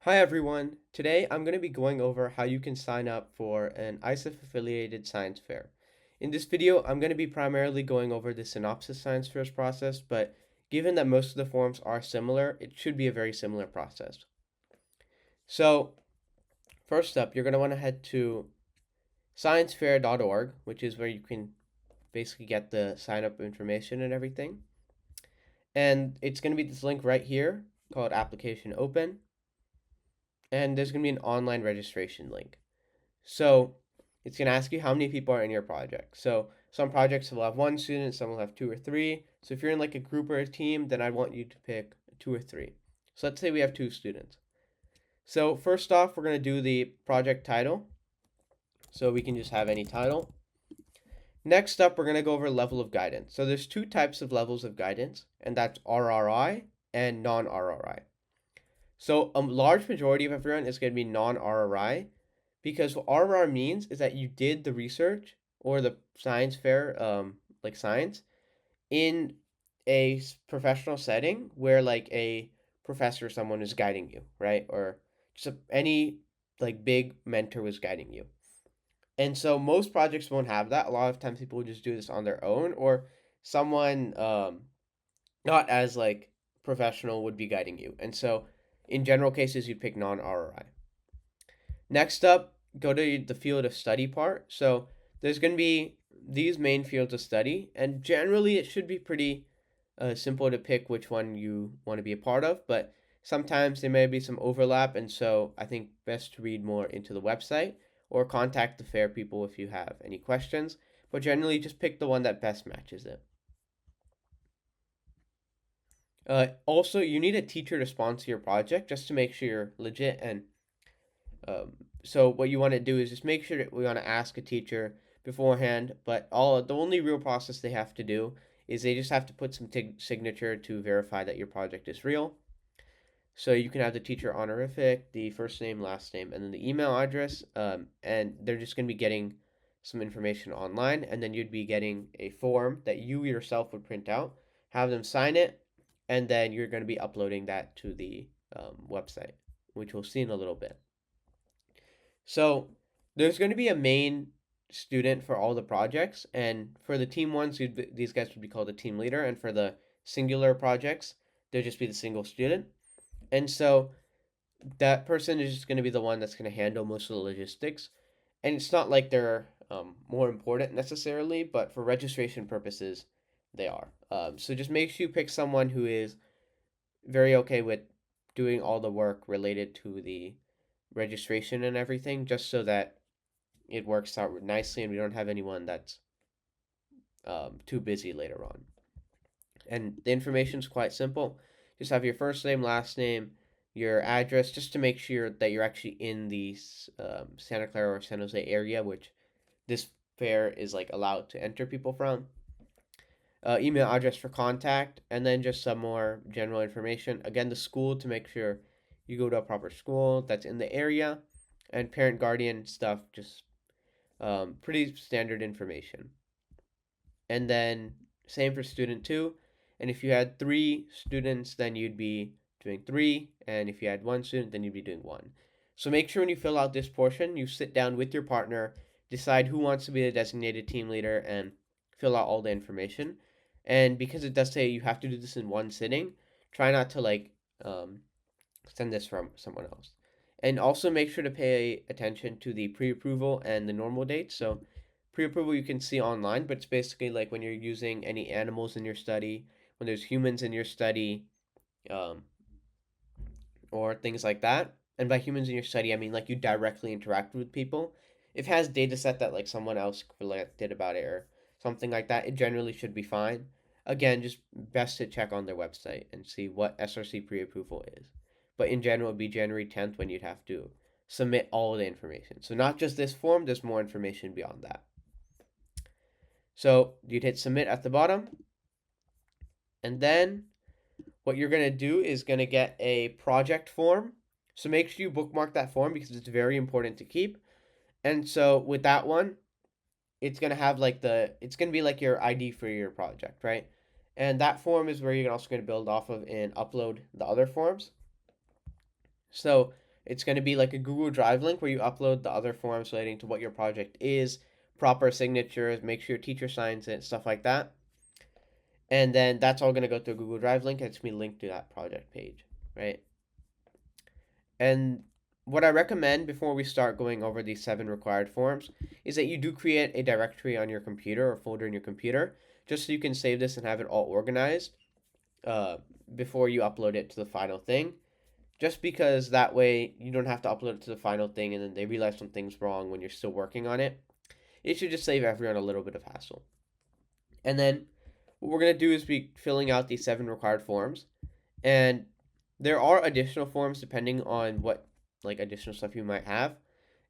Hi everyone. Today I'm going to be going over how you can sign up for an isef affiliated science fair. In this video, I'm going to be primarily going over the synopsys science fairs process, but given that most of the forms are similar, it should be a very similar process. So, first up, you're going to want to head to sciencefair.org, which is where you can basically get the sign up information and everything. And it's going to be this link right here called application open, and there's going to be an online registration link. So it's going to ask you how many people are in your project. So some projects will have one student, some will have two or three. So if you're in like a group or a team, then I want you to pick two or three. So let's say we have two students. So first off, we're going to do the project title. So we can just have any title. Next up, we're going to go over level of guidance. So there's two types of levels of guidance, and that's RRI and non-RRI. So a large majority of everyone is going to be non-RRI, because what RR means is that you did the research or the science fair, like science, in a professional setting where like a professor or someone is guiding you, right? Or just any like big mentor was guiding you. And so most projects won't have that. A lot of times people will just do this on their own, or someone not as like professional would be guiding you. And so in general cases, you'd pick non RRI. Next up, go to the field of study part. So there's going to be these main fields of study, and generally it should be pretty simple to pick which one you want to be a part of, but sometimes there may be some overlap, and so I think best to read more into the website or contact the fair people if you have any questions, but generally just pick the one that best matches it. Also, you need a teacher to sponsor your project just to make sure you're legit. And so what you want to do is just make sure that we want to ask a teacher beforehand. But the only real process they have to do is they just have to put some signature to verify that your project is real. So you can have the teacher honorific, the first name, last name, and then the email address. And they're just going to be getting some information online, and then you'd be getting a form that you yourself would print out, have them sign it, and then you're going to be uploading that to the website, which we'll see in a little bit. So there's going to be a main student for all the projects, and for the team ones, these guys would be called a team leader, and for the singular projects, they'll just be the single student. And so that person is just going to be the one that's going to handle most of the logistics. And it's not like they're more important necessarily, but for registration purposes, they are. So just make sure you pick someone who is very okay with doing all the work related to the registration and everything, just so that it works out nicely and we don't have anyone that's too busy later on. And the information is quite simple. Just have your first name, last name, your address, just to make sure that you're actually in the Santa Clara or San Jose area, which this fair is like allowed to enter people from. Email address for contact, and then just some more general information. Again, the school to make sure you go to a proper school that's in the area, and parent guardian stuff, just pretty standard information. And then same for student two. And if you had three students, then you'd be doing three. And if you had one student, then you'd be doing one. So make sure when you fill out this portion, you sit down with your partner, decide who wants to be the designated team leader, and fill out all the information. And because it does say you have to do this in one sitting, try not to like send this from someone else. And also make sure to pay attention to the pre-approval and the normal dates. So pre-approval you can see online, but it's basically like when you're using any animals in your study, when there's humans in your study, um, or things like that. And by humans in your study, I mean like you directly interact with people. If it has data set that like someone else collected about it or something like that, it generally should be fine. Again, just best to check on their website and see what SRC pre-approval is. But in general, it'd be January 10th when you'd have to submit all the information. So not just this form, there's more information beyond that. So you'd hit submit at the bottom, and then what you're going to do is going to get a project form. So make sure you bookmark that form because it's very important to keep. And so with that one, it's going to have like it's going to be like your ID for your project, right? And that form is where you're also going to build off of and upload the other forms. So It's going to be like a Google Drive link where you upload the other forms relating to what your project is, proper signatures, make sure your teacher signs it, stuff like that. And then that's all going to go to a Google Drive link, and it's going to be linked to that project page, right? And what I recommend before we start going over these 7 required forms is that you do create a directory on your computer or folder in your computer just so you can save this and have it all organized uh, before you upload it to the final thing. Just because that way you don't have to upload it to the final thing and then they realize something's wrong when you're still working on it. It should just save everyone a little bit of hassle. And then what we're going to do is be filling out these 7 required forms. And there are additional forms depending on what like additional stuff you might have.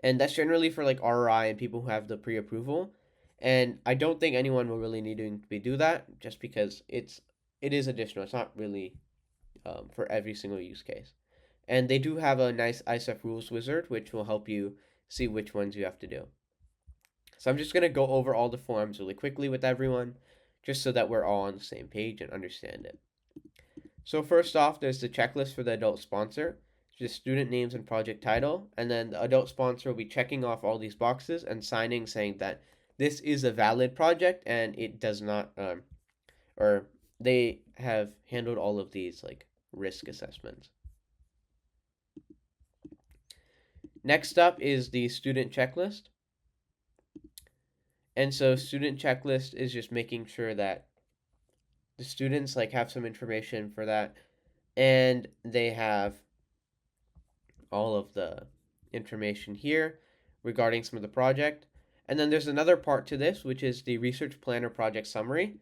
And that's generally for like RRI and people who have the pre-approval. And I don't think anyone will really need to do that just because it is additional. It's not really for every single use case. And they do have a nice isef rules wizard which will help you see which ones you have to do. So I'm just going to go over all the forms really quickly with everyone just so that we're all on the same page and understand it. So first off, there's the checklist for the adult sponsor, just student names and project title, and then the adult sponsor will be checking off all these boxes and signing saying that this is a valid project and it does not, or they have handled all of these like risk assessments. Next up is the student checklist. And so student checklist is just making sure that the students like have some information for that and they have all of the information here regarding some of the project. And then there's another part to this, which is the research plan or project summary.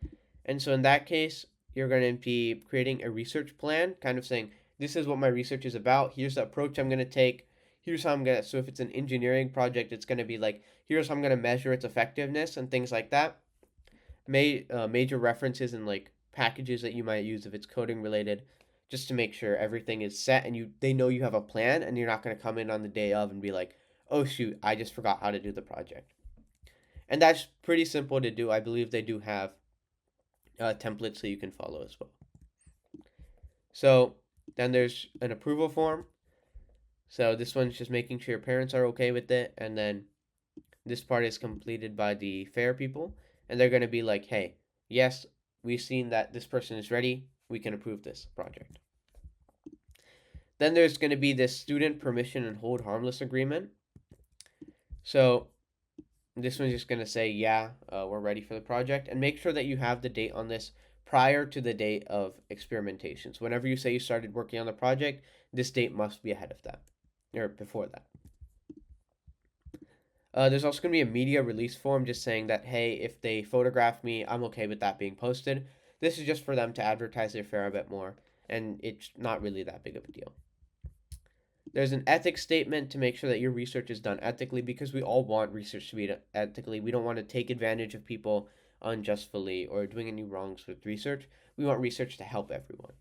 And so in that case, you're going to be creating a research plan, kind of saying, this is what my research is about. Here's the approach I'm going to take. Here's how I'm going to, so if it's an engineering project, it's going to be like, here's how I'm going to measure its effectiveness and things like that. Major references and like packages that you might use if it's coding related, just to make sure everything is set and they know you have a plan and you're not going to come in on the day of and be like, oh shoot, I just forgot how to do the project. And that's pretty simple to do. I believe they do have templates so you can follow as well. So then there's an approval form. So this one's just making sure your parents are okay with it, and then this part is completed by the fair people, and they're going to be like, hey, yes, we've seen that this person is ready, we can approve this project. Then there's going to be this student permission and hold harmless agreement. So this one's just going to say, yeah, we're ready for the project, and make sure that you have the date on this prior to the date of experimentation. So whenever you say you started working on the project, this date must be ahead of that, or before that. There's also going to be a media release form just saying that, hey, if they photograph me, I'm okay with that being posted. This is just for them to advertise their fair a bit more, and it's not really that big of a deal. There's an ethics statement to make sure that your research is done ethically, because we all want research to be done ethically. We don't want to take advantage of people unjustly or doing any wrongs with research. We want research to help everyone.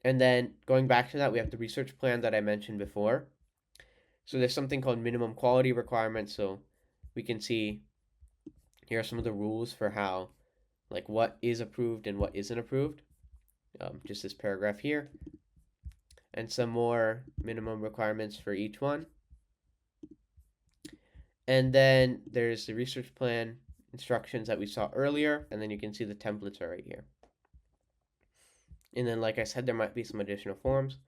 And then going back to that, we have the research plan that I mentioned before. So there's something called minimum quality requirements. So we can see here are some of the rules for how, like what is approved and what isn't approved. Just this paragraph here. And some more minimum requirements for each one. And then there's the research plan instructions that we saw earlier. And then you can see the templates are right here. And then, like I said, there might be some additional forms.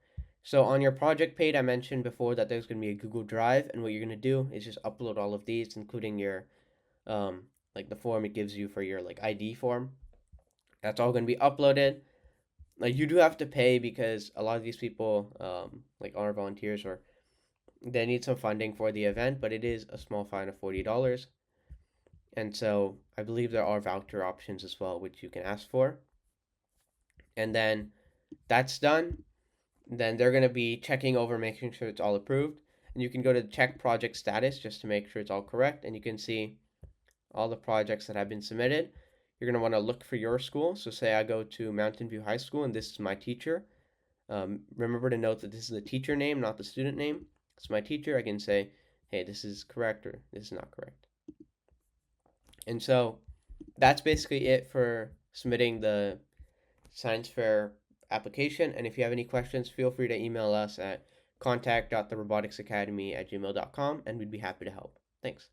So on your project page, I mentioned before that there's going to be a Google Drive, and what you're going to do is just upload all of these, including your, like the form it gives you for your like ID form. That's all going to be uploaded. Like you do have to pay because a lot of these people, like are volunteers or they need some funding for the event, but it is a small fine of $40. And so I believe there are voucher options as well, which you can ask for. And then that's done. Then they're going to be checking over, making sure it's all approved. And you can go to check project status just to make sure it's all correct. And you can see all the projects that have been submitted. You're going to want to look for your school. So say I go to Mountain View High School and this is my teacher. Remember to note that this is the teacher name, not the student name. It's my teacher. I can say, hey, this is correct or this is not correct. And so that's basically it for submitting the science fair application. And if you have any questions, feel free to email us at contact.theroboticsacademy@gmail.com, and we'd be happy to help. Thanks.